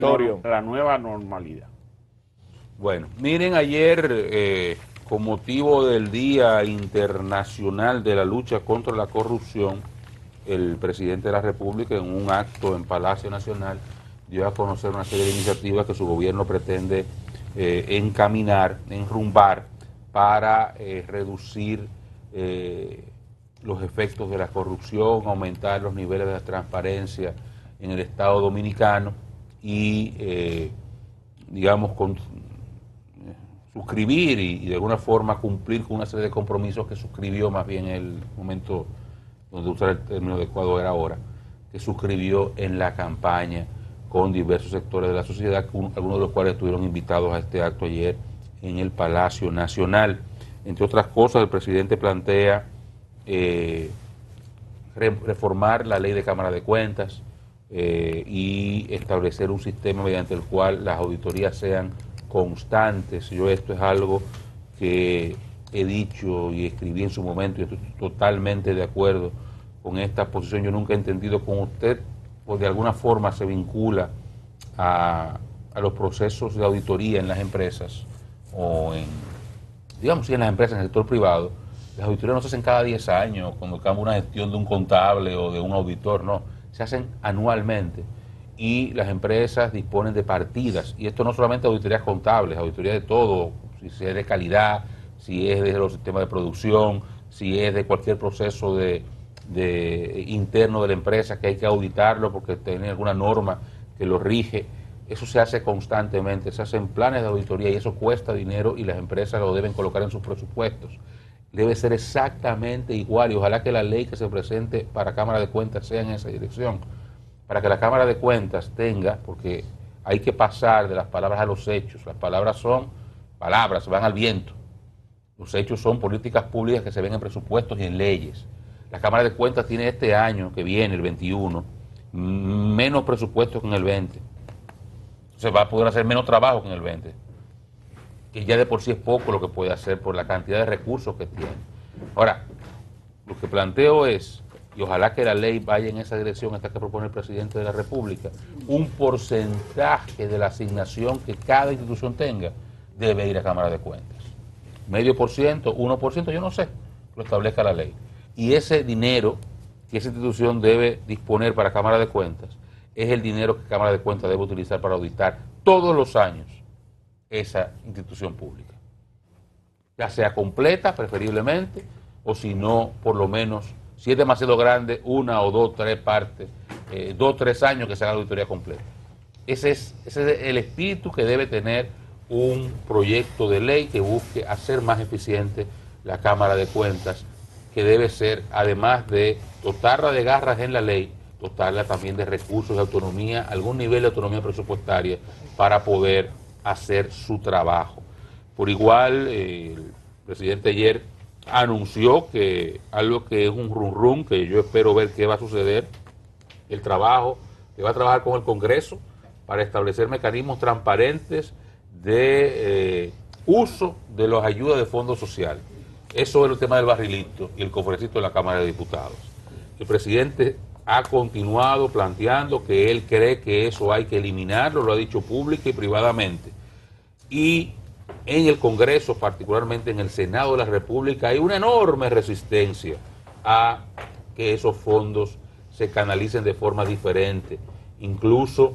la nueva normalidad. Bueno, miren, ayer, con motivo del Día Internacional de la Lucha contra la Corrupción, el presidente de la República, en un acto en Palacio Nacional, dio a conocer una serie de iniciativas que su gobierno pretende encaminar, enrumbar, para reducir los efectos de la corrupción, aumentar los niveles de transparencia en el Estado Dominicano y, digamos, suscribir y de alguna forma cumplir con una serie de compromisos que suscribió, más bien el momento donde usar el término adecuado era ahora, que suscribió en la campaña con diversos sectores de la sociedad, algunos de los cuales estuvieron invitados a este acto ayer en el Palacio Nacional. Entre otras cosas, el presidente plantea reformar la ley de Cámara de Cuentas y establecer un sistema mediante el cual las auditorías sean constantes. Yo esto es algo que he dicho y escribí en su momento y estoy totalmente de acuerdo con esta posición. Yo nunca he entendido cómo usted, pues de alguna forma, se vincula a los procesos de auditoría en las empresas o en, digamos, sí, en las empresas, en el sector privado. Las auditorías no se hacen cada 10 años, cuando cambia una gestión de un contable o de un auditor, no, se hacen anualmente. Y las empresas disponen de partidas, y esto no solamente auditorías contables, auditorías de todo, si es de calidad, si es de los sistemas de producción, si es de cualquier proceso de interno de la empresa que hay que auditarlo porque tiene alguna norma que lo rige. Eso se hace constantemente, se hacen planes de auditoría y eso cuesta dinero y las empresas lo deben colocar en sus presupuestos. Debe ser exactamente igual y ojalá que la ley que se presente para Cámara de Cuentas sea en esa dirección, para que la Cámara de Cuentas tenga, porque hay que pasar de las palabras a los hechos. Las palabras son palabras, van al viento. Los hechos son políticas públicas que se ven en presupuestos y en leyes. La Cámara de Cuentas tiene este año que viene, el 21, menos presupuesto que en el 20. Se va a poder hacer menos trabajo que en el 20, que ya de por sí es poco lo que puede hacer por la cantidad de recursos que tiene. Ahora, lo que planteo es, y ojalá que la ley vaya en esa dirección hasta que propone el presidente de la República, un porcentaje de la asignación que cada institución tenga debe ir a Cámara de Cuentas. 0,5%, 1%, yo no sé, lo establezca la ley. Y ese dinero que esa institución debe disponer para Cámara de Cuentas es el dinero que Cámara de Cuentas debe utilizar para auditar todos los años esa institución pública. Ya sea completa, preferiblemente, o si no, por lo menos, si es demasiado grande, 1 o 2, 3 partes, 2, 3 años que se haga la auditoría completa. Ese es el espíritu que debe tener un proyecto de ley que busque hacer más eficiente la Cámara de Cuentas, que debe ser, además de dotarla de garras en la ley, dotarla también de recursos, de autonomía, algún nivel de autonomía presupuestaria para poder hacer su trabajo. Por igual, el presidente ayer anunció que algo que es un run run, que yo espero ver qué va a suceder, el trabajo, que va a trabajar con el Congreso para establecer mecanismos transparentes de uso de las ayudas de fondos sociales. Eso es el tema del barrilito y el cofrecito de la Cámara de Diputados. El presidente ha continuado planteando que él cree que eso hay que eliminarlo, lo ha dicho pública y privadamente. Y en el Congreso, particularmente en el Senado de la República, hay una enorme resistencia a que esos fondos se canalicen de forma diferente. Incluso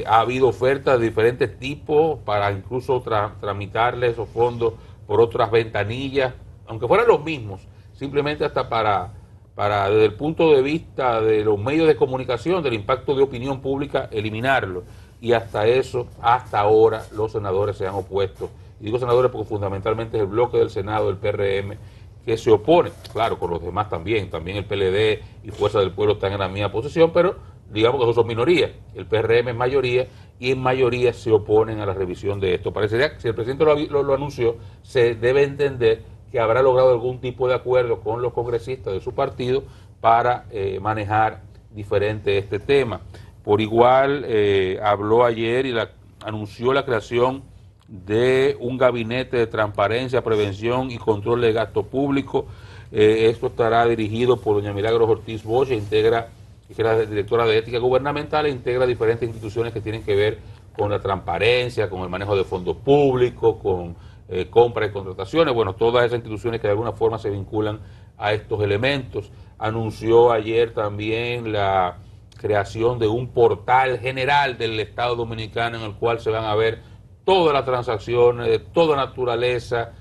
ha habido ofertas de diferentes tipos para incluso tramitarle esos fondos por otras ventanillas, aunque fueran los mismos, simplemente hasta para desde el punto de vista de los medios de comunicación, del impacto de opinión pública, eliminarlo. Y hasta eso, hasta ahora, los senadores se han opuesto. Y digo senadores porque fundamentalmente es el bloque del Senado, el PRM, que se opone. Claro, con los demás también el PLD y Fuerza del Pueblo están en la misma posición, pero digamos que esos son minorías. El PRM es mayoría y en mayoría se oponen a la revisión de esto. Parecería que si el presidente lo anunció, se debe entender que habrá logrado algún tipo de acuerdo con los congresistas de su partido para manejar diferente este tema. Por igual, habló ayer y anunció la creación de un gabinete de transparencia, prevención y control de gasto público. Esto estará dirigido por doña Milagros Ortiz Bosch, integra y que es la directora de ética gubernamental, e integra diferentes instituciones que tienen que ver con la transparencia, con el manejo de fondos públicos, con compras y contrataciones, bueno, todas esas instituciones que de alguna forma se vinculan a estos elementos. Anunció ayer también la creación de un portal general del Estado Dominicano en el cual se van a ver todas las transacciones de toda naturaleza,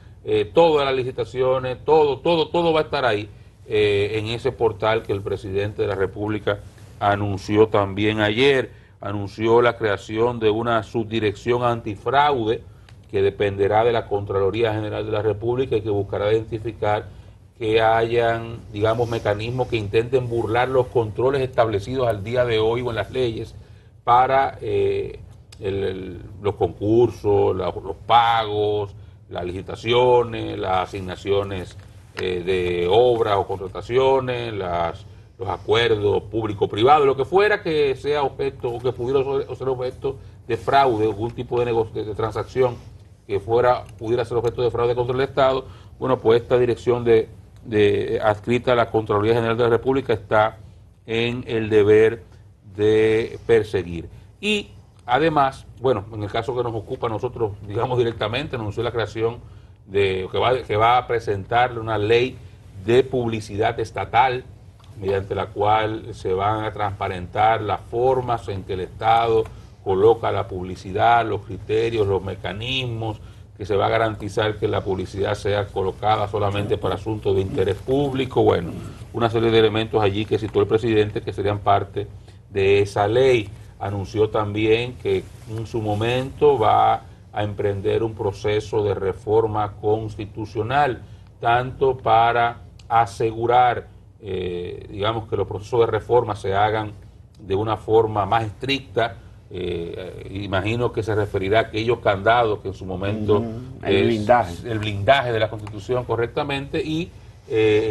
todas las licitaciones, todo va a estar ahí en ese portal que el presidente de la República anunció también ayer. Anunció la creación de una subdirección antifraude que dependerá de la Contraloría General de la República y que buscará identificar que hayan, digamos, mecanismos que intenten burlar los controles establecidos al día de hoy o en las leyes para los concursos, los pagos, las licitaciones, las asignaciones de obras o contrataciones, los acuerdos público-privados, lo que fuera que sea objeto o que pudiera ser objeto de fraude, algún tipo de negocio, de transacción que pudiera ser objeto de fraude contra el Estado. Bueno, pues esta dirección adscrita a la Contraloría General de la República está en el deber de perseguir. Y además, bueno, en el caso que nos ocupa a nosotros, digamos directamente, anunció la creación que va a presentarle una ley de publicidad estatal, mediante la cual se van a transparentar las formas en que el Estado coloca la publicidad, los criterios, los mecanismos, que se va a garantizar que la publicidad sea colocada solamente para asuntos de interés público. Bueno, una serie de elementos allí que citó el presidente que serían parte de esa ley. Anunció también que en su momento va a emprender un proceso de reforma constitucional, tanto para asegurar digamos que los procesos de reforma se hagan de una forma más estricta. Imagino que se referirá a aquellos candados que en su momento el blindaje de la Constitución correctamente, y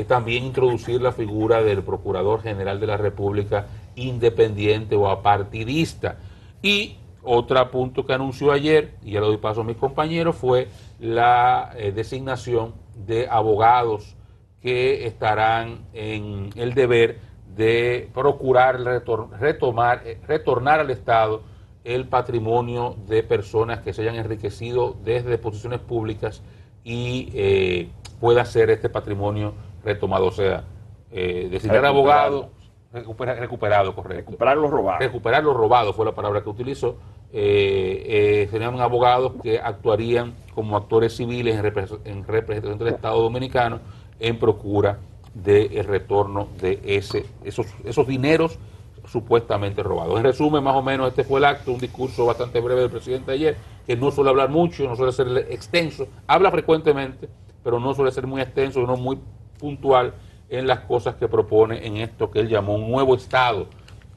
también introducir la figura del Procurador General de la República independiente o apartidista. Y otro punto que anunció ayer, y ya lo doy paso a mis compañeros, fue la designación de abogados que estarán en el deber de procurar retornar al Estado el patrimonio de personas que se hayan enriquecido desde posiciones públicas y pueda ser este patrimonio retomado. O sea, designar abogados, recuperado, correcto. Recuperar los robados. Recuperar los robados fue la palabra que utilizó. Serían abogados que actuarían como actores civiles en representación del Estado Dominicano en procura del retorno de esos dineros supuestamente robados. En resumen, más o menos, este fue el acto, un discurso bastante breve del presidente ayer, que no suele hablar mucho, no suele ser extenso, habla frecuentemente, pero no suele ser muy extenso, sino muy puntual en las cosas que propone en esto que él llamó un nuevo Estado,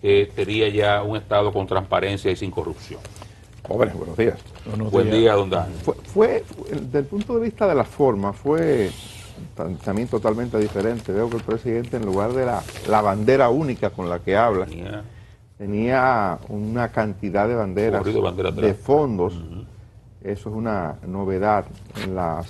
que sería ya un Estado con transparencia y sin corrupción. Jóvenes, buenos días. Buen día, don Dani. Fue, desde el punto de vista de la forma, fue también totalmente diferente. Veo que el presidente, en lugar de la bandera única con la que habla, tenía una cantidad de banderas, de fondos. Eso es una novedad en las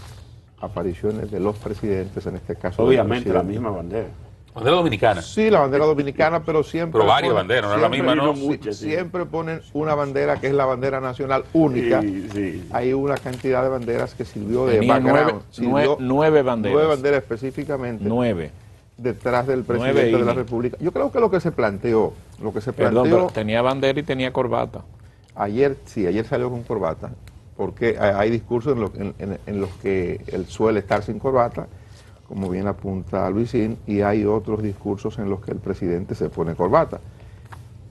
apariciones de los presidentes, en este caso. Obviamente la misma bandera. ¿Bandera dominicana? Sí, la bandera dominicana, pero siempre... Pero varias banderas, no es la misma, ¿no? Siempre ponen una bandera que es la bandera nacional única. Sí. Hay una cantidad de banderas que sirvió de background. Nueve banderas. 9 banderas específicamente. 9. Detrás del presidente de la República. Yo creo que lo que se planteó... Perdón, pero tenía bandera y tenía corbata. Ayer salió con corbata, porque hay discursos en los que él suele estar sin corbata, como bien apunta Luisín, y hay otros discursos en los que el presidente se pone corbata.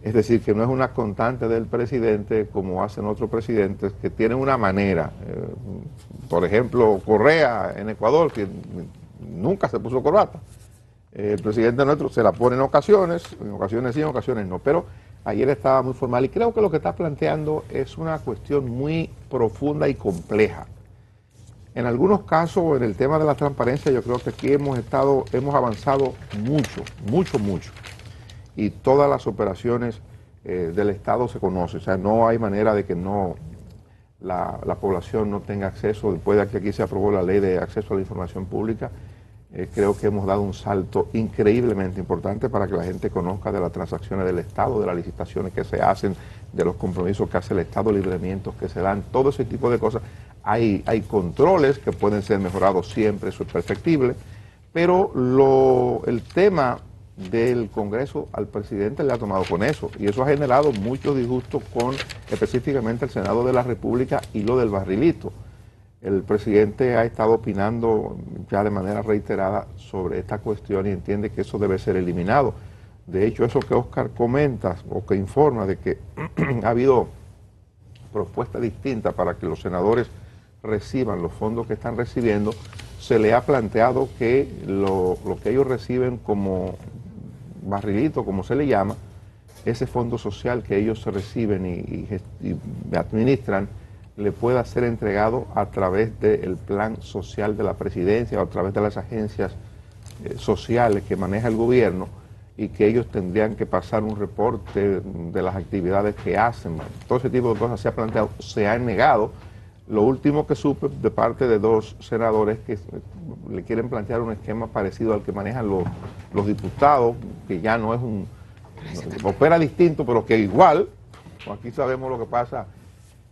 Es decir, que no es una constante del presidente como hacen otros presidentes que tienen una manera. Por ejemplo, Correa en Ecuador, que nunca se puso corbata. El presidente nuestro se la pone en ocasiones sí, en ocasiones no, pero ayer estaba muy formal, y creo que lo que está planteando es una cuestión muy profunda y compleja. En algunos casos, en el tema de la transparencia, yo creo que aquí hemos avanzado mucho, y todas las operaciones del Estado se conocen. O sea, no hay manera de que la población no tenga acceso. Después de que aquí se aprobó la ley de acceso a la información pública, Creo que hemos dado un salto increíblemente importante para que la gente conozca de las transacciones del Estado, de las licitaciones que se hacen, de los compromisos que hace el Estado, libramientos que se dan, todo ese tipo de cosas. Hay controles que pueden ser mejorados siempre, eso es perfectible, pero el tema del Congreso al presidente le ha tomado con eso, y eso ha generado muchos disgustos con específicamente el Senado de la República y lo del barrilito. El presidente ha estado opinando ya de manera reiterada sobre esta cuestión y entiende que eso debe ser eliminado. De hecho, eso que Oscar comenta o que informa de que ha habido propuestas distintas para que los senadores reciban los fondos que están recibiendo, se le ha planteado que lo que ellos reciben como barrilito, como se le llama, ese fondo social que ellos reciben y administran, le pueda ser entregado a través del plan social de la presidencia o a través de las agencias sociales que maneja el gobierno, y que ellos tendrían que pasar un reporte de las actividades que hacen. Todo ese tipo de cosas se ha planteado, se ha negado. Lo último que supe de parte de dos senadores que le quieren plantear un esquema parecido al que manejan los diputados, que ya no es opera distinto, pero que igual, aquí sabemos lo que pasa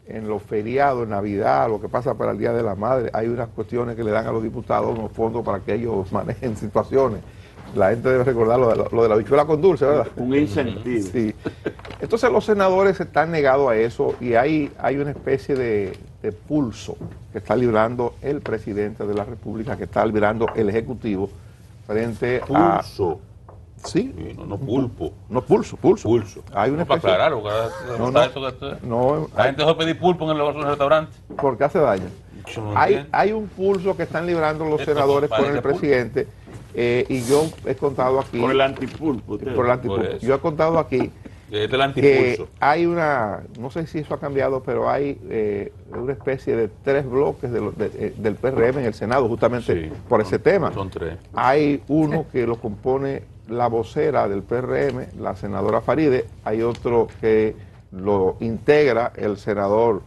en los feriados, en Navidad, lo que pasa para el Día de la Madre, hay unas cuestiones que le dan a los diputados unos fondos para que ellos manejen situaciones. La gente debe recordar lo de la habichuela con dulce, ¿verdad? Un incentivo. Sí. Entonces los senadores están negados a eso y hay una especie de pulso que está librando el presidente de la República, que está librando el Ejecutivo frente a... Pulso. Sí. No pulpo. No, pulso. Pulso. Hay una para especie... aclararlo. La gente se pedir pulpo en los restaurantes. Porque hace daño. Hay un pulso que están librando los senadores con el presidente. Y yo he contado aquí... Por el antipulpo. Por el antipulpo. Yo he contado aquí que hay una... No sé si eso ha cambiado, pero hay una especie de 3 bloques del PRM en el Senado, justamente por ese tema. Son 3. Hay uno que lo compone la vocera del PRM, la senadora Faride. Hay otro que lo integra el senador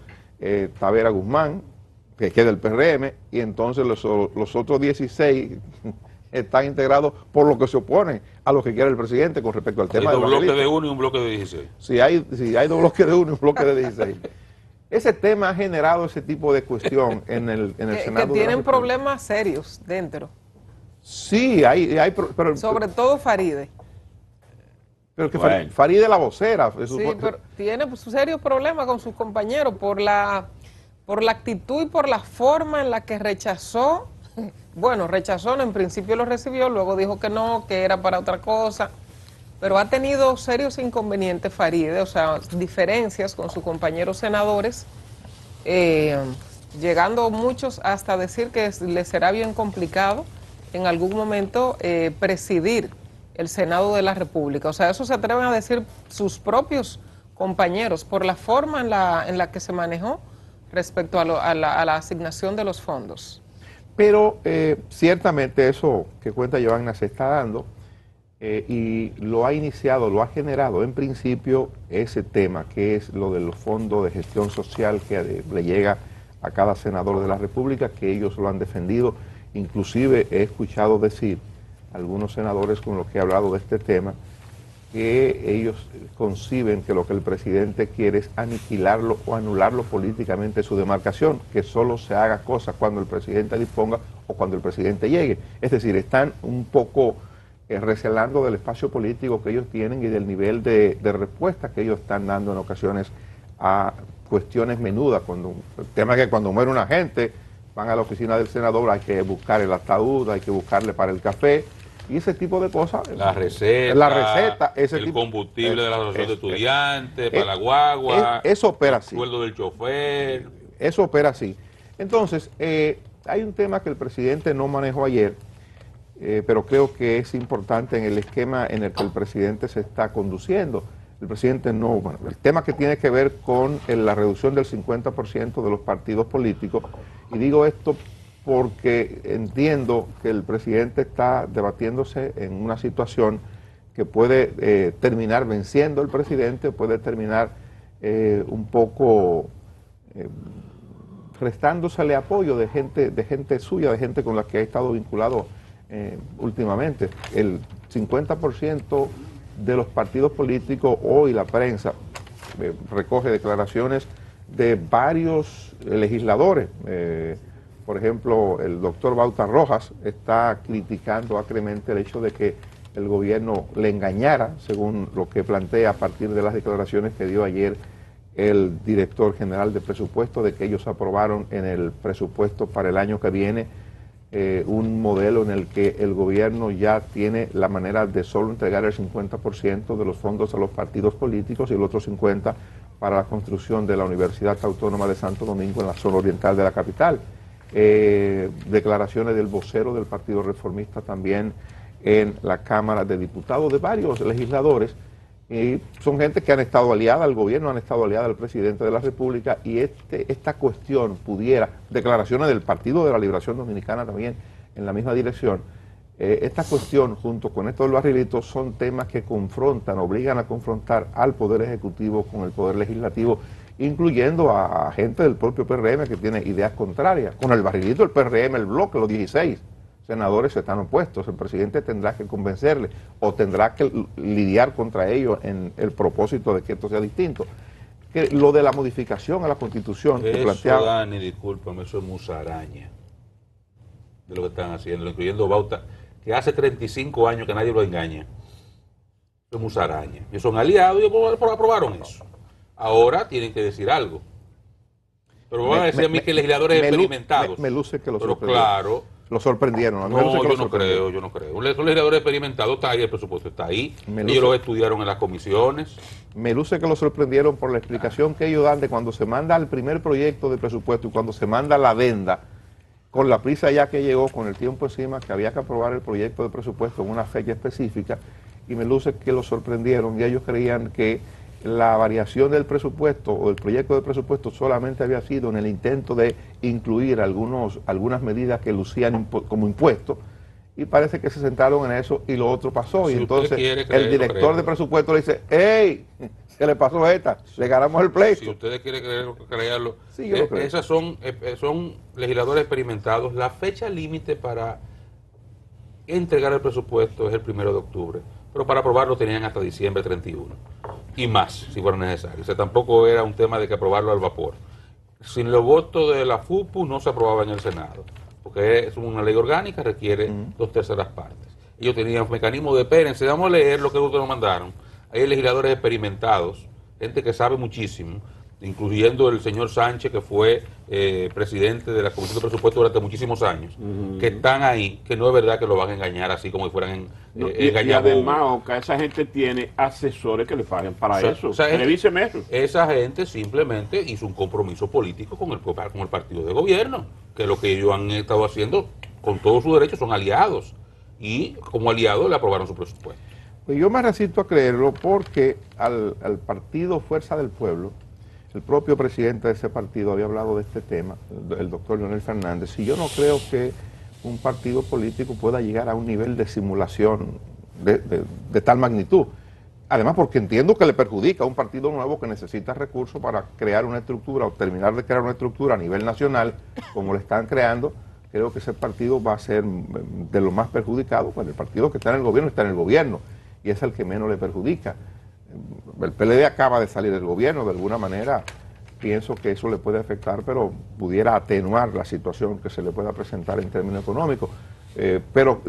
Tavera Guzmán, que es del PRM, y entonces los otros 16... están integrados por lo que se oponen a lo que quiere el presidente con respecto al tema. Hay 2 bloques de 1 y un bloque de 16. Sí, hay 2 bloques de 1 y un bloque de 16. Ese tema ha generado ese tipo de cuestión en el Senado. Que tienen problemas serios dentro. Sí, pero sobre todo Faride. Pero que Faride es la vocera. Sí, pero tiene serios problemas con sus compañeros por la actitud y por la forma en la que rechazó. Bueno, rechazó, en principio lo recibió, luego dijo que no, que era para otra cosa, pero ha tenido serios inconvenientes Faride, o sea, diferencias con sus compañeros senadores, llegando muchos hasta decir que le será bien complicado en algún momento presidir el Senado de la República. O sea, eso se atreven a decir sus propios compañeros por la forma en la que se manejó respecto a la asignación de los fondos. Pero ciertamente eso que cuenta Giovanna se está dando y lo ha iniciado, lo ha generado en principio ese tema que es lo de los fondos de gestión social que le llega a cada senador de la República, que ellos lo han defendido. Inclusive he escuchado decir algunos senadores con los que he hablado de este tema que ellos conciben que lo que el presidente quiere es aniquilarlo o anularlo políticamente su demarcación, que solo se haga cosas cuando el presidente disponga o cuando el presidente llegue. Es decir, están un poco recelando del espacio político que ellos tienen y del nivel de respuesta que ellos están dando en ocasiones a cuestiones menudas. El tema es que cuando muere una gente, van a la oficina del senador, hay que buscar el ataúd, hay que buscarle para el café, y ese tipo de cosas. La receta, el combustible de la asociación de estudiantes, para la guagua, eso opera así. El sueldo del chofer. Eso opera así. Entonces, hay un tema que el presidente no manejó ayer, pero creo que es importante en el esquema en el que el presidente se está conduciendo. El presidente el tema que tiene que ver con la reducción del 50% de los partidos políticos, y digo esto porque entiendo que el presidente está debatiéndose en una situación que puede terminar venciendo el presidente, puede terminar un poco restándosele apoyo de gente suya, de gente con la que ha estado vinculado últimamente. El 50% de los partidos políticos, hoy la prensa recoge declaraciones de varios legisladores. Por ejemplo, el doctor Bauta Rojas está criticando acremente el hecho de que el gobierno le engañara, según lo que plantea a partir de las declaraciones que dio ayer el director general de presupuesto, de que ellos aprobaron en el presupuesto para el año que viene un modelo en el que el gobierno ya tiene la manera de solo entregar el 50% de los fondos a los partidos políticos y el otro 50% para la construcción de la Universidad Autónoma de Santo Domingo en la zona oriental de la capital. Declaraciones del vocero del Partido Reformista también en la Cámara de Diputados, de varios legisladores, y son gente que han estado aliada al gobierno, han estado aliada al presidente de la República, y esta cuestión pudiera, declaraciones del Partido de la Liberación Dominicana también en la misma dirección, esta cuestión junto con estos barrilitos son temas que confrontan, obligan a confrontar al Poder Ejecutivo con el Poder Legislativo, incluyendo a gente del propio PRM que tiene ideas contrarias. Con el barrilito el PRM, el bloque, los 16 senadores están opuestos, el presidente tendrá que convencerle o tendrá que lidiar contra ellos en el propósito de que esto sea distinto. Que lo de la modificación a la Constitución que planteaba... Dani, discúlpame, eso es musaraña de lo que están haciendo, incluyendo Bauta, que hace 35 años que nadie lo engaña. Eso es musaraña. Ellos son aliados y aprobaron eso. Ahora tienen que decir algo. Pero me van a decir a mí que legisladores experimentados. Me luce que lo pero sorprendieron. Claro. Lo sorprendieron. No, yo no creo. Son legisladores experimentados, está ahí, el presupuesto está ahí. Ellos lo estudiaron en las comisiones. Me luce que lo sorprendieron por la explicación que ellos dan de cuando se manda el primer proyecto de presupuesto y cuando se manda la adenda, con la prisa ya que llegó, con el tiempo encima, que había que aprobar el proyecto de presupuesto en una fecha específica, y me luce que lo sorprendieron y ellos creían que la variación del presupuesto o el proyecto de presupuesto solamente había sido en el intento de incluir algunas medidas que lucían como impuestos, y parece que se centraron en eso y lo otro pasó. Si y entonces creerlo, el director de presupuesto le dice: ¡Ey! Se le pasó esta, le ganamos el pleito. Si ustedes quieren creerlo, sí, yo lo creo. Esas son legisladores experimentados. La fecha límite para entregar el presupuesto es el 1 de octubre, pero para aprobarlo tenían hasta diciembre 31 y más, si fuera necesario. O sea, tampoco era un tema de que aprobarlo al vapor. Sin los votos de la FUPU no se aprobaba en el Senado, porque es una ley orgánica, requiere 2/3 partes. Ellos tenían un mecanismo de espérense, vamos a leer lo que ustedes nos mandaron. Hay legisladores experimentados, gente que sabe muchísimo, incluyendo el señor Sánchez, que fue presidente de la Comisión de Presupuesto durante muchísimos años, que están ahí, que no es verdad que lo van a engañar así como si fueran engañados. Y además, Oca, esa gente tiene asesores que le paguen para eso. Revíseme eso. Esa gente simplemente hizo un compromiso político con el partido de gobierno, que lo que ellos han estado haciendo con todos sus derechos son aliados, y como aliados le aprobaron su presupuesto. Pues yo me resisto a creerlo porque al partido Fuerza del Pueblo, el propio presidente de ese partido había hablado de este tema, el doctor Leonel Fernández, y yo no creo que un partido político pueda llegar a un nivel de simulación de tal magnitud. Además, porque entiendo que le perjudica a un partido nuevo que necesita recursos para crear una estructura o terminar de crear una estructura a nivel nacional, como le están creando. Creo que ese partido va a ser de los más perjudicados, pues el partido que está en el gobierno, y es el que menos le perjudica. El PLD acaba de salir del gobierno, de alguna manera pienso que eso le puede afectar, pero pudiera atenuar la situación que se le pueda presentar en términos económicos. Pero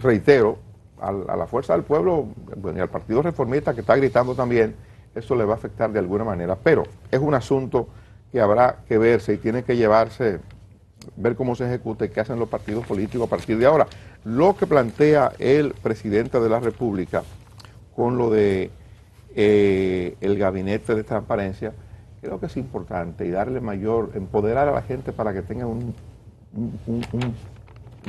reitero, a la Fuerza del Pueblo, bueno, y al Partido Reformista que está gritando también, eso le va a afectar de alguna manera. Pero es un asunto que habrá que verse y tiene que llevarse, ver cómo se ejecuta y qué hacen los partidos políticos a partir de ahora. Lo que plantea el presidente de la República con lo de el gabinete de transparencia, creo que es importante, y darle empoderar a la gente para que tenga un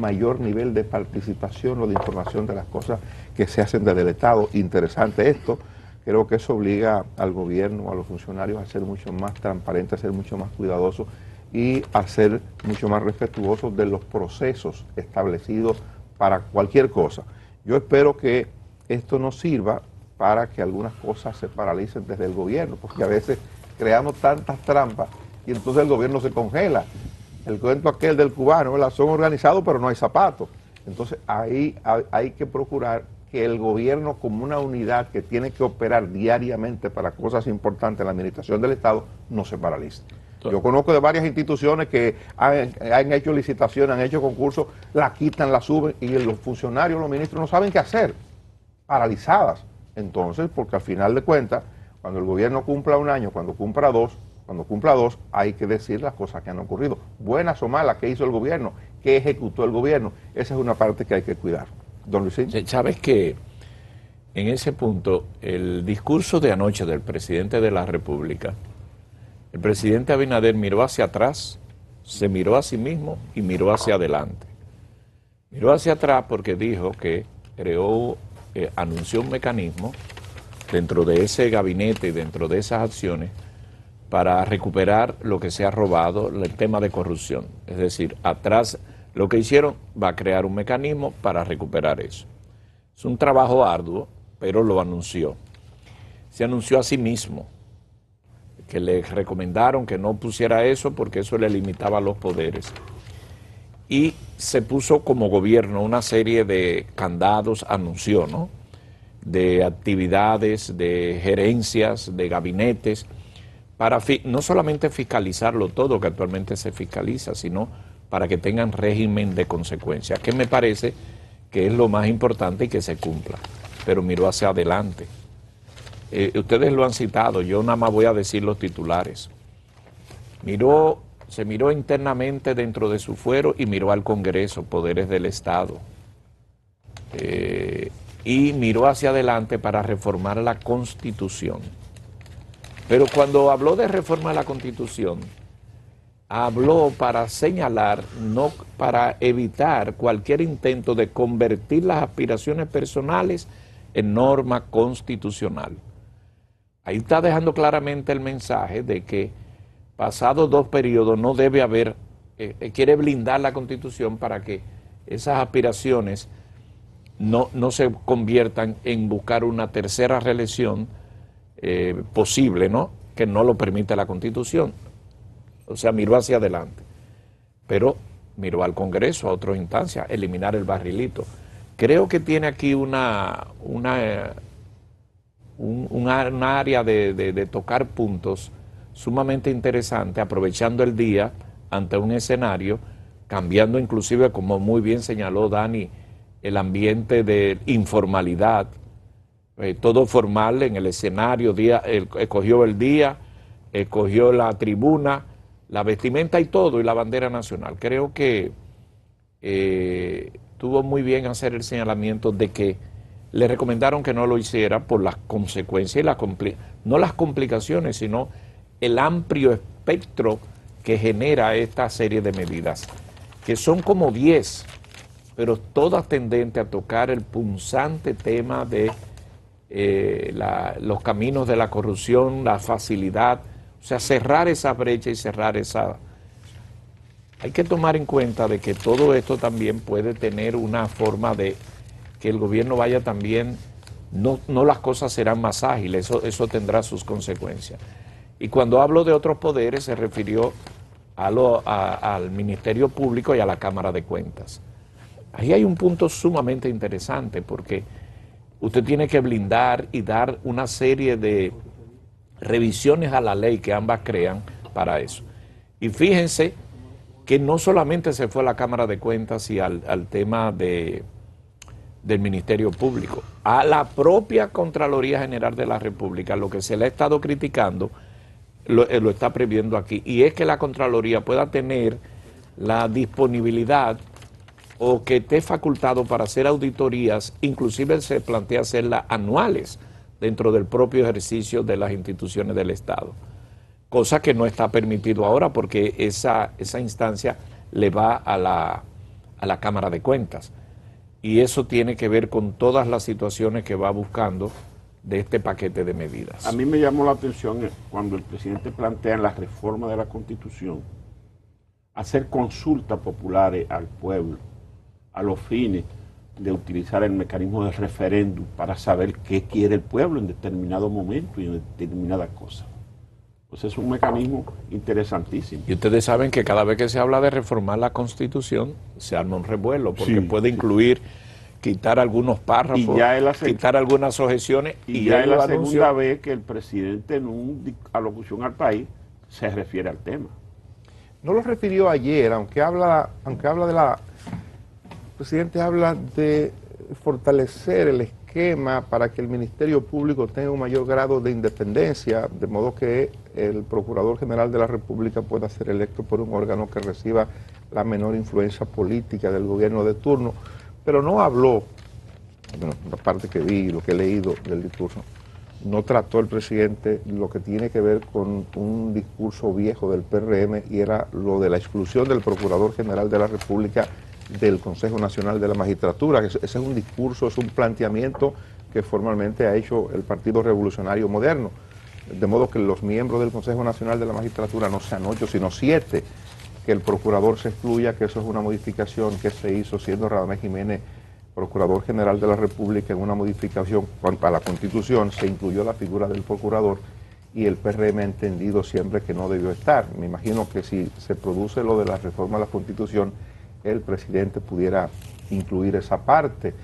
mayor nivel de participación o de información de las cosas que se hacen desde el Estado. Interesante esto. Creo que eso obliga al gobierno, a los funcionarios a ser mucho más transparentes, a ser mucho más cuidadosos y a ser mucho más respetuosos de los procesos establecidos para cualquier cosa. Yo espero que esto nos sirva para que algunas cosas se paralicen desde el gobierno, porque a veces creamos tantas trampas y entonces el gobierno se congela. El cuento aquel del cubano, ¿verdad? Son organizados pero no hay zapatos. Entonces ahí hay que procurar que el gobierno, como una unidad que tiene que operar diariamente para cosas importantes en la administración del Estado, no se paralice. Yo conozco de varias instituciones que han hecho licitaciones, han hecho concursos, la quitan, la suben, y los funcionarios, los ministros no saben qué hacer, paralizadas. Entonces, porque al final de cuentas, cuando el gobierno cumpla un año, cuando cumpla dos, hay que decir las cosas que han ocurrido, buenas o malas, qué hizo el gobierno, qué ejecutó el gobierno. Esa es una parte que hay que cuidar. Don Luisín. Sabes que en ese punto, el discurso de anoche del presidente de la República, el presidente Abinader miró hacia atrás, se miró a sí mismo y miró hacia adelante. Miró hacia atrás porque dijo que anunció un mecanismo dentro de ese gabinete y dentro de esas acciones para recuperar lo que se ha robado, el tema de corrupción. Es decir, atrás lo que hicieron va a crear un mecanismo para recuperar eso. Es un trabajo arduo, pero lo anunció. Se anunció a sí mismo, que le recomendaron que no pusiera eso porque eso le limitaba los poderes. Y se puso como gobierno una serie de candados, anunció, ¿no?, de actividades, de gerencias, de gabinetes, para no solamente fiscalizarlo todo, que actualmente se fiscaliza, sino para que tengan régimen de consecuencias, que me parece que es lo más importante y que se cumpla. Pero miró hacia adelante. Ustedes lo han citado, yo nada más voy a decir los titulares. Se miró internamente dentro de su fuero y miró al Congreso, poderes del Estado. Y miró hacia adelante para reformar la Constitución. Pero cuando habló de reforma de la Constitución, habló para señalar, no para evitar cualquier intento de convertir las aspiraciones personales en norma constitucional. Ahí está dejando claramente el mensaje de que pasados 2 periodos no debe haber, quiere blindar la Constitución para que esas aspiraciones no se conviertan en buscar una tercera reelección posible, ¿no?, que no lo permite la Constitución. O sea, miró hacia adelante, pero miró al Congreso, a otras instancias, eliminar el barrilito. Creo que tiene aquí un área de tocar puntos sumamente interesante, aprovechando el día ante un escenario, cambiando inclusive, como muy bien señaló Dani, el ambiente de informalidad, todo formal en el escenario, escogió el día, escogió la tribuna, la vestimenta y todo, y la bandera nacional. Creo que tuvo muy bien hacer el señalamiento de que le recomendaron que no lo hiciera por las consecuencias y no las complicaciones, sino el amplio espectro que genera esta serie de medidas, que son como 10, pero todas tendentes a tocar el punzante tema de los caminos de la corrupción, la facilidad, o sea, cerrar esa brecha y cerrar esa... Hay que tomar en cuenta de que todo esto también puede tener una forma de que el gobierno vaya también, no las cosas serán más ágiles, eso tendrá sus consecuencias. Y cuando hablo de otros poderes se refirió al Ministerio Público y a la Cámara de Cuentas. Ahí hay un punto sumamente interesante porque usted tiene que blindar y dar una serie de revisiones a la ley que ambas crean para eso. Y fíjense que no solamente se fue a la Cámara de Cuentas y al tema del Ministerio Público, a la propia Contraloría General de la República, lo que se le ha estado criticando, lo está previendo aquí, y es que la Contraloría pueda tener la disponibilidad o que esté facultado para hacer auditorías, inclusive se plantea hacerlas anuales dentro del propio ejercicio de las instituciones del Estado, cosa que no está permitido ahora porque esa instancia le va a la Cámara de Cuentas, y eso tiene que ver con todas las situaciones que va buscando de este paquete de medidas. A mí me llamó la atención cuando el presidente plantea en la reforma de la Constitución hacer consultas populares al pueblo a los fines de utilizar el mecanismo de referéndum para saber qué quiere el pueblo en determinado momento y en determinada cosa. Pues es un mecanismo interesantísimo. Y ustedes saben que cada vez que se habla de reformar la Constitución, se arma un revuelo, porque Sí. puede incluir quitar algunos párrafos, Y ya es la quitar algunas objeciones, Y ya es él la lo segunda anunció. vez que el presidente en una alocución al país se refiere al tema. No lo refirió ayer, aunque habla de la... El presidente habla de fortalecer el esquema para que el Ministerio Público tenga un mayor grado de independencia, de modo que el Procurador General de la República pueda ser electo por un órgano que reciba la menor influencia política del gobierno de turno, pero no habló, bueno, la parte que vi, lo que he leído del discurso, no trató el presidente lo que tiene que ver con un discurso viejo del PRM y era lo de la exclusión del Procurador General de la República del Consejo Nacional de la Magistratura. Ese es un discurso, es un planteamiento que formalmente ha hecho el Partido Revolucionario Moderno, de modo que los miembros del Consejo Nacional de la Magistratura no sean 8, sino 7, que el procurador se excluya, que eso es una modificación que se hizo siendo Radamés Jiménez Procurador General de la República. En una modificación a la Constitución se incluyó la figura del procurador y el PRM ha entendido siempre que no debió estar. Me imagino que si se produce lo de la reforma a la Constitución, el presidente pudiera incluir esa parte.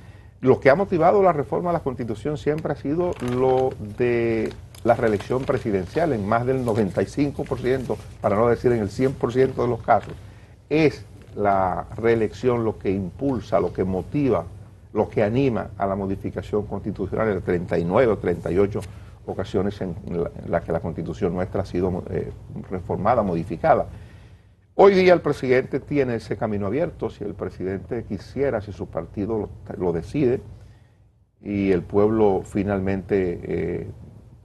Lo que ha motivado la reforma a la Constitución siempre ha sido lo de la reelección presidencial, en más del 95%, para no decir en el 100% de los casos. Es la reelección lo que impulsa, lo que motiva, lo que anima a la modificación constitucional en 39 o 38 ocasiones en las que la Constitución nuestra ha sido reformada, modificada. Hoy día el presidente tiene ese camino abierto. Si el presidente quisiera, si su partido lo decide y el pueblo finalmente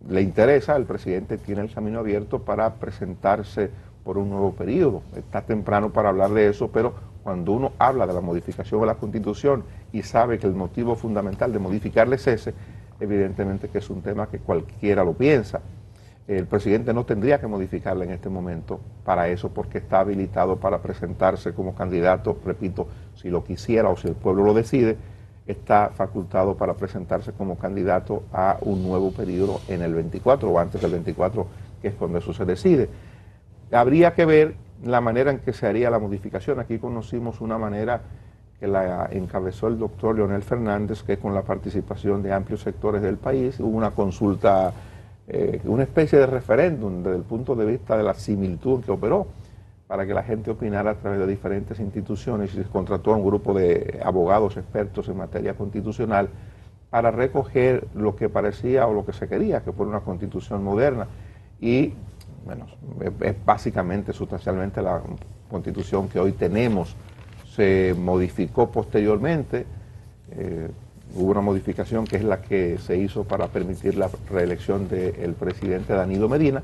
le interesa, el presidente tiene el camino abierto para presentarse por un nuevo periodo. Está temprano para hablar de eso, pero cuando uno habla de la modificación de la Constitución y sabe que el motivo fundamental de modificarla es ese, evidentemente que es un tema que cualquiera lo piensa. El presidente no tendría que modificarla en este momento para eso, porque está habilitado para presentarse como candidato, repito, si lo quisiera o si el pueblo lo decide, está facultado para presentarse como candidato a un nuevo periodo en el 24 o antes del 24, que es cuando eso se decide. Habría que ver la manera en que se haría la modificación. Aquí conocimos una manera que la encabezó el doctor Leonel Fernández, que con la participación de amplios sectores del país hubo una consulta, una especie de referéndum desde el punto de vista de la similitud que operó, para que la gente opinara a través de diferentes instituciones, y se contrató a un grupo de abogados expertos en materia constitucional para recoger lo que parecía o lo que se quería, que fuera una constitución moderna. Y bueno, es básicamente, sustancialmente la constitución que hoy tenemos. Se modificó posteriormente, hubo una modificación que es la que se hizo para permitir la reelección del presidente Danilo Medina,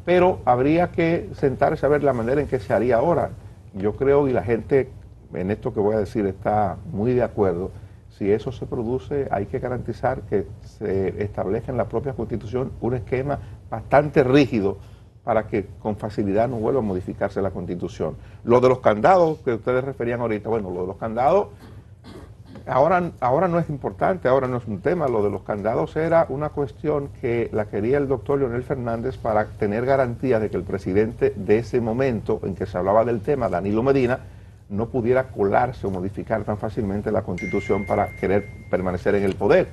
pero habría que sentarse a ver la manera en que se haría ahora. Yo creo, y la gente en esto que voy a decir está muy de acuerdo, si eso se produce hay que garantizar que se establezca en la propia Constitución un esquema bastante rígido para que con facilidad no vuelva a modificarse la Constitución. Lo de los candados que ustedes referían ahorita, bueno, lo de los candados ahora no es importante, ahora no es un tema. Lo de los candados era una cuestión que la quería el doctor Leonel Fernández para tener garantía de que el presidente de ese momento en que se hablaba del tema, Danilo Medina, no pudiera colarse o modificar tan fácilmente la Constitución para querer permanecer en el poder.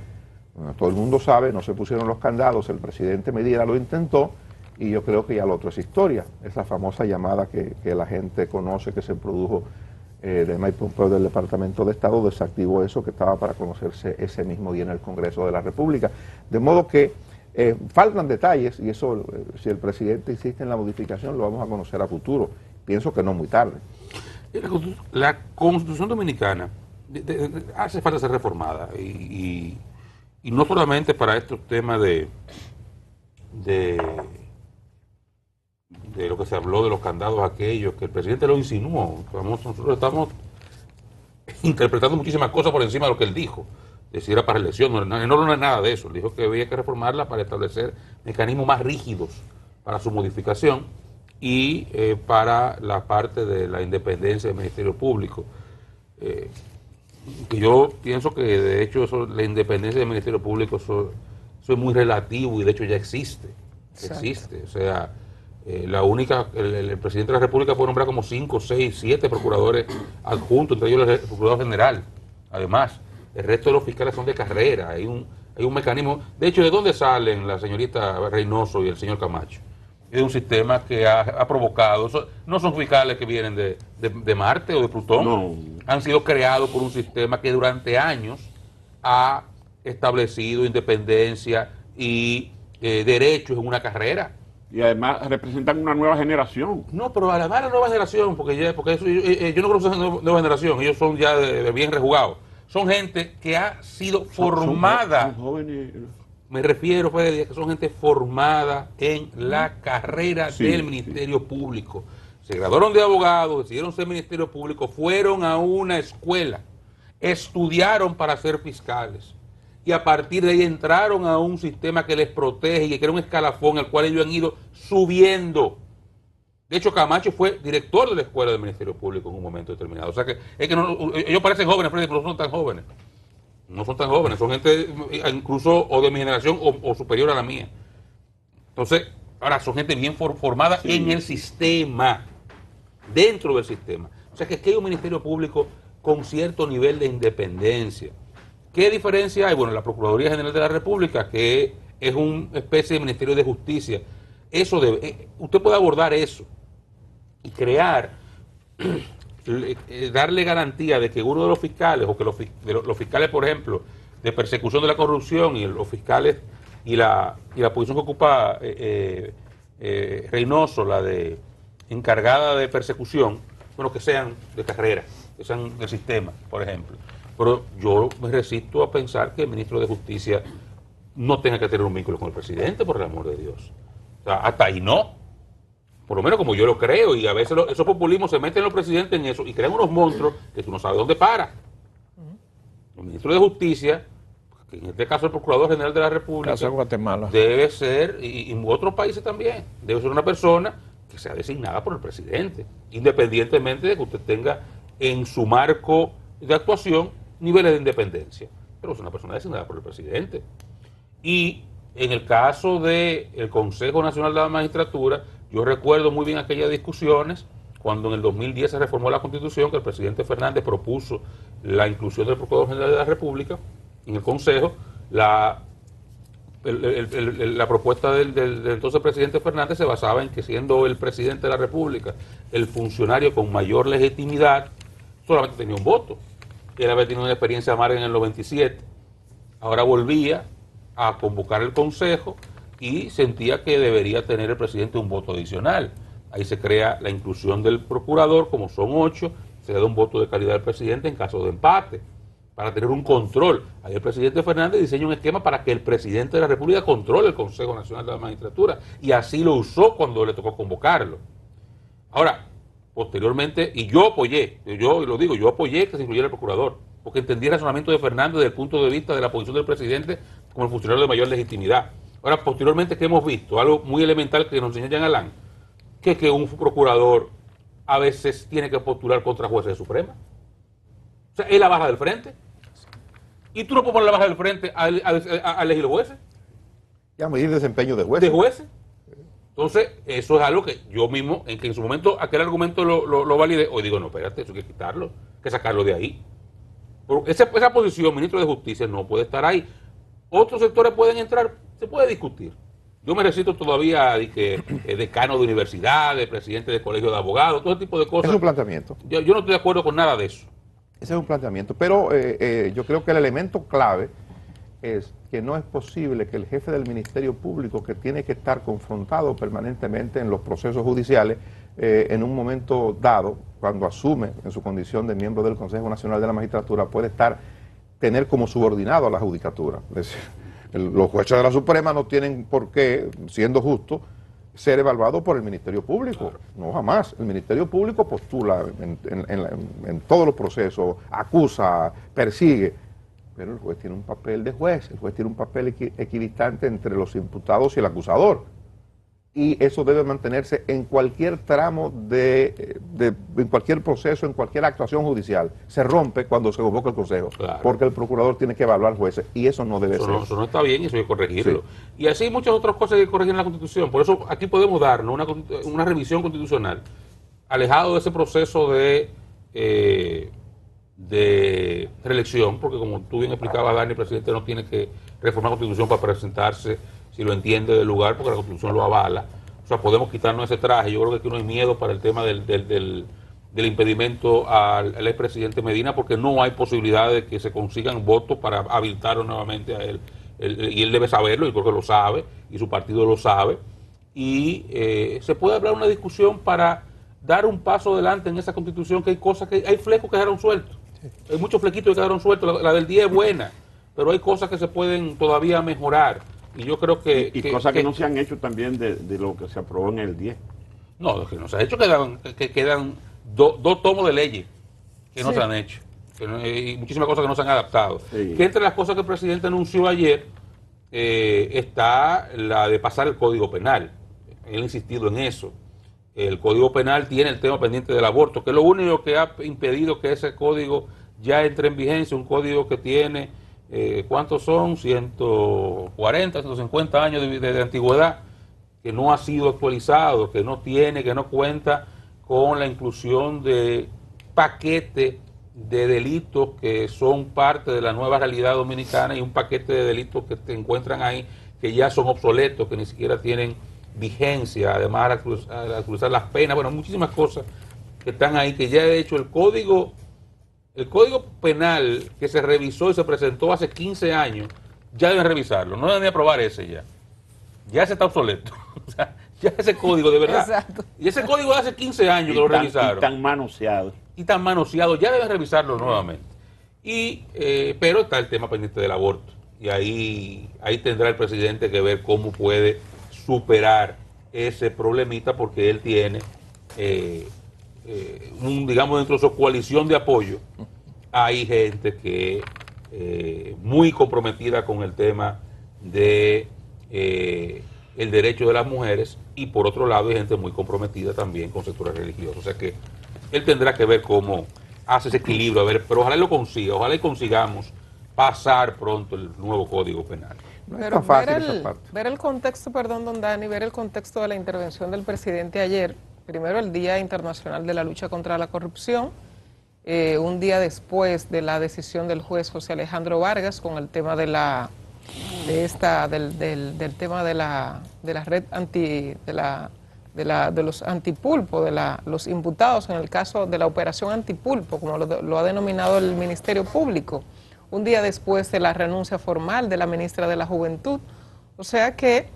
Bueno, todo el mundo sabe, no se pusieron los candados, el presidente Medina lo intentó, y yo creo que ya lo otro es historia. Esa famosa llamada que la gente conoce, que se produjo de Mike Pompeo del Departamento de Estado, desactivó eso que estaba para conocerse ese mismo día en el Congreso de la República. De modo que faltan detalles, y eso, si el presidente insiste en la modificación, lo vamos a conocer a futuro. Pienso que no muy tarde. La Constitución Dominicana hace falta ser reformada, y no solamente para estos temas de lo que se habló de los candados aquellos, que el presidente lo insinuó. Nosotros estamos interpretando muchísimas cosas por encima de lo que él dijo. Si era para elección, no es nada de eso. Él dijo que había que reformarla para establecer mecanismos más rígidos para su modificación y para la parte de la independencia del Ministerio Público. Que yo pienso que de hecho la independencia del Ministerio Público eso es muy relativo, y de hecho ya existe. O sea, El presidente de la República puede nombrar como 5, 6, 7 procuradores adjuntos, entre ellos el procurador general. Además, el resto de los fiscales son de carrera. Hay un mecanismo. De hecho, ¿de dónde salen la señorita Reynoso y el señor Camacho? Es de un sistema que ha provocado. No son fiscales que vienen de Marte o de Plutón. No. Han sido creados por un sistema que durante años ha establecido independencia y derechos en una carrera. Y además representan una nueva generación. No, pero además la nueva generación, porque yo no creo que sea nueva generación, ellos son ya de bien rejugados. Son gente que ha sido formada. Son jóvenes. Me refiero, Fede, que son gente formada en la carrera del Ministerio Público. Se graduaron de abogados, decidieron ser Ministerio Público, fueron a una escuela, estudiaron para ser fiscales. Y a partir de ahí entraron a un sistema que les protege y que crea un escalafón al cual ellos han ido subiendo. De hecho, Camacho fue director de la escuela del Ministerio Público en un momento determinado. O sea que, ellos parecen jóvenes, pero no son tan jóvenes. No son tan jóvenes, son gente incluso o de mi generación o superior a la mía. Entonces, ahora son gente bien formada en el sistema, dentro del sistema. O sea que aquí hay un Ministerio Público con cierto nivel de independencia. ¿Qué diferencia hay? Bueno, la Procuraduría General de la República, que es una especie de Ministerio de Justicia, usted puede abordar eso y crear, darle garantía de que uno de los fiscales, o que los fiscales, por ejemplo, de persecución de la corrupción y los fiscales y la posición que ocupa Reynoso, la de encargada de persecución, bueno, que sean de carrera, que sean del sistema, por ejemplo. Pero yo me resisto a pensar que el ministro de Justicia no tenga que tener un vínculo con el presidente, por el amor de Dios. O sea, hasta ahí no. Por lo menos como yo lo creo, y a veces esos populismos se meten los presidentes en eso y crean unos monstruos que tú no sabes dónde para. El ministro de Justicia, que en este caso el Procurador General de la República, Guatemala, debe ser, y en otros países también, debe ser una persona que sea designada por el presidente, independientemente de que usted tenga en su marco de actuación niveles de independencia, pero es una persona designada por el presidente. Y en el caso del Consejo Nacional de la Magistratura, yo recuerdo muy bien aquellas discusiones cuando en el 2010 se reformó la Constitución, que el presidente Fernández propuso la inclusión del Procurador General de la República en el Consejo. La propuesta del entonces presidente Fernández se basaba en que, siendo el presidente de la República el funcionario con mayor legitimidad, solamente tenía un voto. Él había tenido una experiencia amarga en el 97, ahora volvía a convocar el Consejo y sentía que debería tener el presidente un voto adicional. Ahí se crea la inclusión del procurador, como son 8, se le da un voto de calidad al presidente en caso de empate, para tener un control. Ahí el presidente Fernández diseña un esquema para que el presidente de la República controle el Consejo Nacional de la Magistratura, y así lo usó cuando le tocó convocarlo. Ahora, posteriormente, y yo apoyé que se incluyera el procurador, porque entendí el razonamiento de Fernández desde el punto de vista de la posición del presidente como el funcionario de mayor legitimidad. Ahora, posteriormente, ¿qué hemos visto? Algo muy elemental que nos enseñó Jean Alain, que un procurador a veces tiene que postular contra jueces de Suprema. O sea, es la baja del frente. Y tú no puedes poner la baja del frente a elegir los jueces. Ya medir desempeño de jueces. De jueces. Entonces, eso es algo que yo mismo, en que en su momento aquel argumento lo validé, hoy digo, no, espérate, eso hay que quitarlo, hay que sacarlo de ahí. Porque esa posición, ministro de Justicia, no puede estar ahí. Otros sectores pueden entrar, se puede discutir. Yo me resisto todavía de que decano de universidades, presidente de colegio de abogados, todo ese tipo de cosas. Es un planteamiento. Yo no estoy de acuerdo con nada de eso. Ese es un planteamiento, pero yo creo que el elemento clave es que no es posible que el jefe del Ministerio Público, que tiene que estar confrontado permanentemente en los procesos judiciales, en un momento dado, cuando asume en su condición de miembro del Consejo Nacional de la Magistratura, puede tener como subordinado a la judicatura. Es decir, los jueces de la Suprema no tienen por qué, siendo justos, ser evaluados por el Ministerio Público. No, jamás. El Ministerio Público postula en todos los procesos, acusa, persigue, pero el juez tiene un papel de juez, el juez tiene un papel equidistante entre los imputados y el acusador. y eso debe mantenerse en cualquier tramo en cualquier proceso, en cualquier actuación judicial. Se rompe cuando se convoca el Consejo, Claro. porque el procurador tiene que evaluar jueces y eso no debe ser. Eso no está bien y eso hay que corregirlo. Y así hay muchas otras cosas que corregir en la Constitución. Por eso aquí podemos darnos una revisión constitucional, alejado de ese proceso de reelección, porque como tú bien explicabas, Dani, el presidente no tiene que reformar la Constitución para presentarse, si lo entiende, del lugar, porque la Constitución lo avala. O sea, podemos quitarnos ese traje. Yo creo que aquí no hay miedo para el tema del impedimento al expresidente Medina, porque no hay posibilidad de que se consigan votos para habilitarlo nuevamente a él. Y él debe saberlo, y creo que lo sabe, y su partido lo sabe. Y se puede hablar una discusión para dar un paso adelante en esa Constitución, que hay cosas hay flecos que quedaron sueltos. Hay muchos flequitos que quedaron sueltos. La del 10 es buena, pero hay cosas que se pueden todavía mejorar. Y yo creo que... Y cosas que no se han hecho también de lo que se aprobó en el 10. No, lo que no se ha hecho quedan dos tomos de leyes que no se han hecho. Y muchísimas cosas que no se han adaptado. Sí. Que entre las cosas que el presidente anunció ayer está la de pasar el Código Penal. Él ha insistido en eso. El Código Penal tiene el tema pendiente del aborto, que es lo único que ha impedido que ese código ya entre en vigencia, un código que tiene, ¿cuántos son? 140, 150 años de antigüedad, que no ha sido actualizado, que no cuenta con la inclusión de paquete de delitos que son parte de la nueva realidad dominicana y un paquete de delitos que se encuentran ahí que ya son obsoletos, que ni siquiera tienen vigencia, además al actualizar las penas, bueno, muchísimas cosas que están ahí, que ya de hecho el código penal que se revisó y se presentó hace 15 años, ya deben revisarlo, no deben aprobar ese ya ese está obsoleto, o sea, ya ese código de verdad, Exacto. y ese código de hace 15 años que lo revisaron, Y tan manoseado. ya deben revisarlo nuevamente. Pero está el tema pendiente del aborto, y ahí tendrá el presidente que ver cómo puede superar ese problemita, porque él tiene digamos, dentro de su coalición de apoyo hay gente que muy comprometida con el tema de el derecho de las mujeres, y por otro lado hay gente muy comprometida también con sectores religiosos. O sea que él tendrá que ver cómo hace ese equilibrio, pero ojalá lo consiga, ojalá y consigamos pasar pronto el nuevo Código Penal. No es Pero tan fácil esa parte. ver el contexto, perdón, don Dani, ver el contexto de la intervención del presidente ayer, primero el Día Internacional de la Lucha contra la Corrupción, un día después de la decisión del juez José Alejandro Vargas con el tema del tema de la red de los antipulpo, los imputados en el caso de la operación antipulpo, como lo ha denominado el Ministerio Público, un día después de la renuncia formal de la ministra de la Juventud. O sea que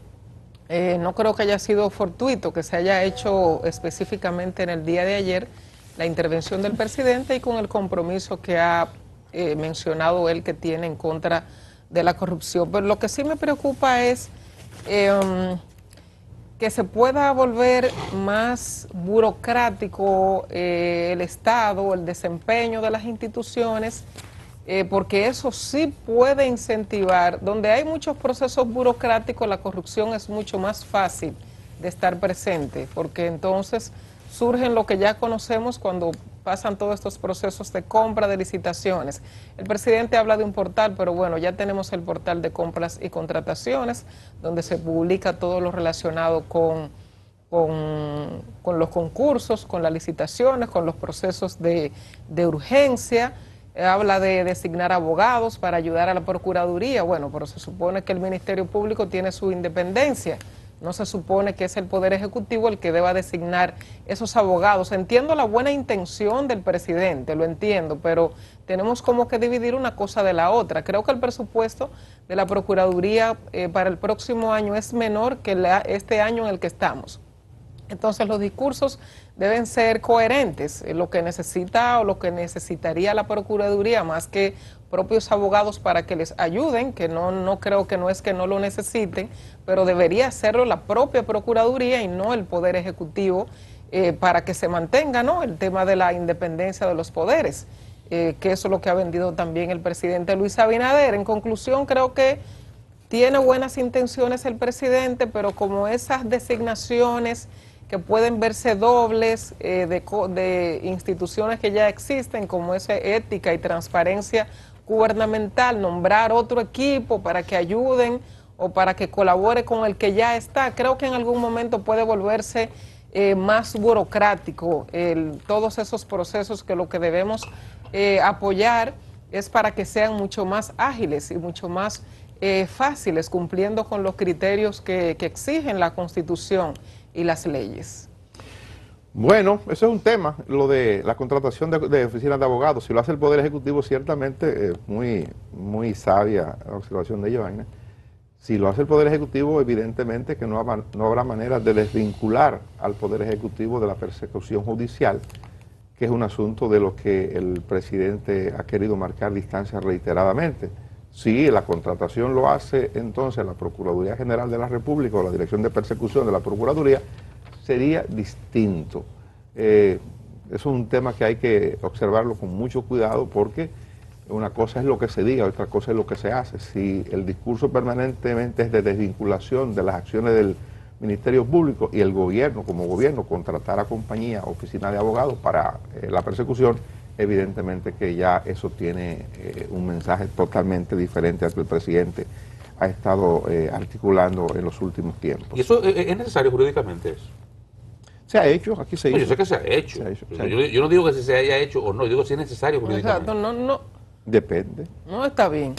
no creo que haya sido fortuito que se haya hecho específicamente en el día de ayer la intervención del presidente y con el compromiso que ha mencionado él que tiene en contra de la corrupción. Pero lo que sí me preocupa es que se pueda volver más burocrático el Estado, el desempeño de las instituciones, porque eso sí puede incentivar. Donde hay muchos procesos burocráticos, la corrupción es mucho más fácil de estar presente, porque entonces surgen lo que ya conocemos cuando pasan todos estos procesos de compra, de licitaciones. El presidente habla de un portal, pero bueno, ya tenemos el portal de compras y contrataciones, donde se publica todo lo relacionado con los concursos, con las licitaciones, con los procesos de urgencia. Habla de designar abogados para ayudar a la Procuraduría. Bueno, pero se supone que el Ministerio Público tiene su independencia. No se supone que es el Poder Ejecutivo el que deba designar esos abogados. Entiendo la buena intención del presidente, lo entiendo, pero tenemos como que dividir una cosa de la otra. Creo que el presupuesto de la Procuraduría para el próximo año es menor que este año en el que estamos. Entonces los discursos deben ser coherentes. Lo que necesita o lo que necesitaría la Procuraduría, más que propios abogados para que les ayuden, que no creo que no es que no lo necesiten, pero debería hacerlo la propia Procuraduría y no el Poder Ejecutivo, para que se mantenga, ¿no?, el tema de la independencia de los poderes, que eso es lo que ha vendido también el presidente Luis Abinader. En conclusión, creo que tiene buenas intenciones el presidente, pero como esas designaciones que pueden verse dobles de instituciones que ya existen, como es ética y transparencia gubernamental, nombrar otro equipo para que ayuden o para que colabore con el que ya está, creo que en algún momento puede volverse más burocrático todos esos procesos, que lo que debemos apoyar es para que sean mucho más ágiles y mucho más fáciles, cumpliendo con los criterios que exigen la Constitución y las leyes. Bueno, eso es un tema, lo de la contratación de oficinas de abogados. Si lo hace el Poder Ejecutivo, ciertamente, muy sabia la observación de Joanna. Si lo hace el Poder Ejecutivo, evidentemente que no habrá manera de desvincular al Poder Ejecutivo de la persecución judicial, que es un asunto de lo que el presidente ha querido marcar distancia reiteradamente. Si la contratación lo hace entonces la Procuraduría General de la República o la Dirección de Persecución de la Procuraduría, sería distinto. Eso es un tema que hay que observarlo con mucho cuidado, porque una cosa es lo que se diga, otra cosa es lo que se hace. Si el discurso permanentemente es de desvinculación de las acciones del Ministerio Público y el gobierno, como gobierno, contratar a compañía, oficina de abogados para la persecución, evidentemente que ya eso tiene un mensaje totalmente diferente al que el presidente ha estado articulando en los últimos tiempos. ¿Y eso es necesario jurídicamente eso? Se ha hecho, aquí se hizo. No, yo sé que se ha hecho. Yo no digo que si se haya hecho o no, yo digo si es necesario jurídicamente. Exacto, no. Depende. No está bien.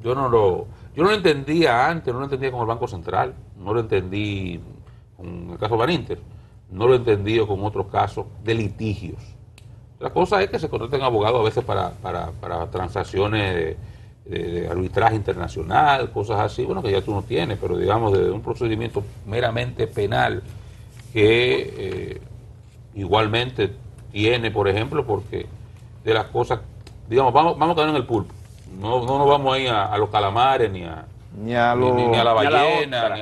Yo no lo entendía antes, no lo entendía con el Banco Central, no lo entendí con el caso Baninter, no lo he entendido con otros casos de litigios. La cosa es que se contraten abogados a veces para transacciones de arbitraje internacional, cosas así, bueno, que ya tú no tienes, pero digamos de un procedimiento meramente penal que igualmente tiene, por ejemplo, porque de las cosas, digamos, vamos a quedar en el pulpo, no nos vamos a ir a los calamares, ni a la ballena,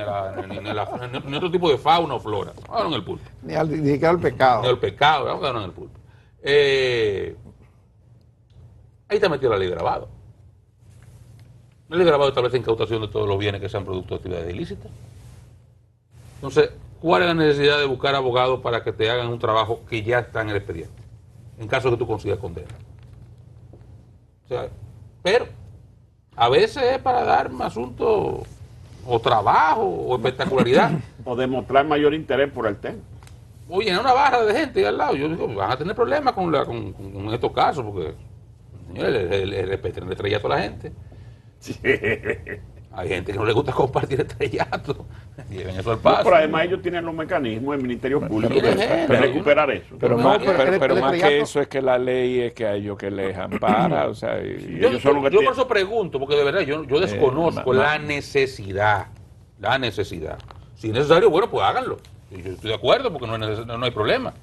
ni a otro tipo de fauna o flora, vamos a quedar en el pulpo. Ni siquiera al pecado. Ni al pecado, vamos a quedar en el pulpo. Ahí está metido la ley de grabado. La ley de grabado establece incautación de todos los bienes que sean producto de actividades ilícitas. Entonces, ¿cuál es la necesidad de buscar abogados para que te hagan un trabajo que ya está en el expediente? En caso de que tú consigas condena. O sea, pero a veces es para dar un asunto o trabajo o espectacularidad. O demostrar mayor interés por el tema. Oye, en una barra de gente ahí al lado, yo digo, van a tener problemas con estos casos, porque, señores, le respeten el estrellato a la gente. Sí. Hay gente que no le gusta compartir estrellato. Lleven eso al No, paso. pero además ellos tienen los mecanismos del Ministerio Público pero- de recuperar eso. Pero No, más, pero pero el más estrellato- que eso es que la ley es que a ellos que les ampara, o sea, y- Yo ellos son los que por tienen- eso pregunto, porque de verdad yo desconozco ma- la necesidad. La necesidad. Si es necesario, bueno, pues háganlo. Y yo estoy de acuerdo, porque no hay problema.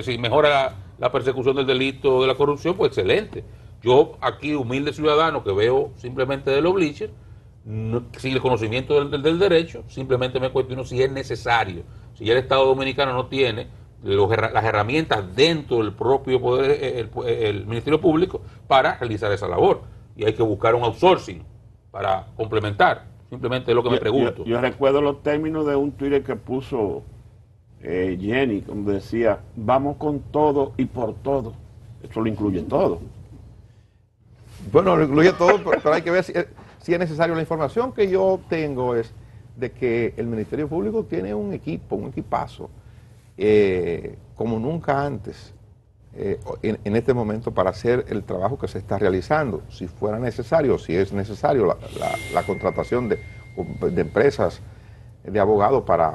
Si mejora la persecución del delito, de la corrupción, pues excelente. Yo aquí, humilde ciudadano que veo simplemente de los bleachers, sin el conocimiento del derecho, simplemente me cuestiono si es necesario. Si ya el Estado Dominicano no tiene las herramientas dentro del propio poder, el Ministerio Público, para realizar esa labor. Y hay que buscar un outsourcing para complementar. Simplemente es lo que me pregunto. Yo recuerdo los términos de un Twitter que puso Jenny, donde decía, vamos con todo y por todo. Eso lo incluye todo. Bueno, lo incluye todo, pero hay que ver si es necesario. La información que yo tengo es de que el Ministerio Público tiene un equipazo, como nunca antes, en este momento, para hacer el trabajo que se está realizando. Si fuera necesario, si es necesario la contratación de empresas de abogados para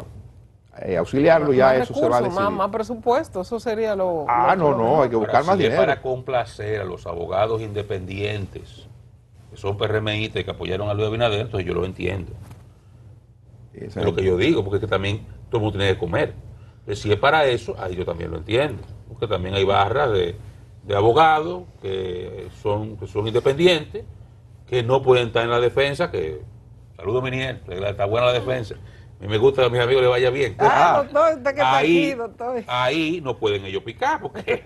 auxiliarlo, ya Más eso se va a decidir. más presupuesto, eso sería lo... No, hay que buscar más si es dinero. para complacer a los abogados independientes, que son PRMistas y que apoyaron a Luis Abinader, entonces yo lo entiendo. Es lo que yo digo, porque es que también todo el mundo tiene que comer. Si es para eso, ahí yo también lo entiendo. Porque también hay barras de abogados que son independientes, que no pueden estar en la defensa, que... Saludos, Miniel, está buena la defensa. A mí me gusta que a mis amigos les vaya bien. doctor, usted que está aquí, doctor. Ahí no pueden ellos picar, porque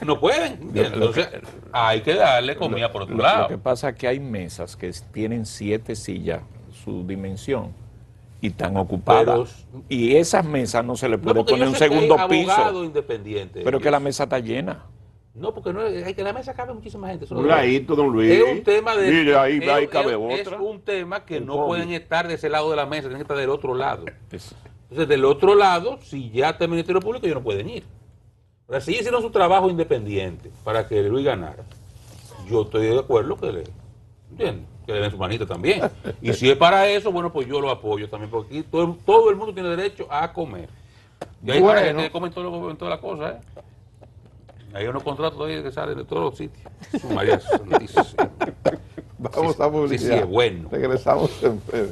No pueden. Entonces, hay que darle comida por otro Lo lado. que pasa es que hay mesas que tienen 7 sillas, su dimensión, y están ocupadas. Y esas mesas no se le puede porque poner yo un sé que hay segundo abogado piso. independiente. Pero que la mesa está llena. No, porque no, hay que en la mesa cabe muchísima gente. Un ladito, don Luis. Es un tema de. Mire, ahí cabe es otra. un tema que Un no COVID. pueden estar de ese lado de la mesa, tienen que estar del otro lado. Es- Entonces, del otro lado, si ya está el Ministerio Público, ellos no pueden ir. Ahora, si hicieron su trabajo independiente para que Luis ganara, yo estoy de acuerdo que le, ¿entiendes? Que le den su manita también. Y si es para eso, bueno, pues yo lo apoyo también, porque aquí todo el mundo tiene derecho a comer. Y hay Bueno. gente que come en todas las cosas, ¿eh? Hay unos contratos ahí que salen de todos los sitios. María Santísima. Vamos a Sí, publicidad. sí, es bueno. Regresamos en breve.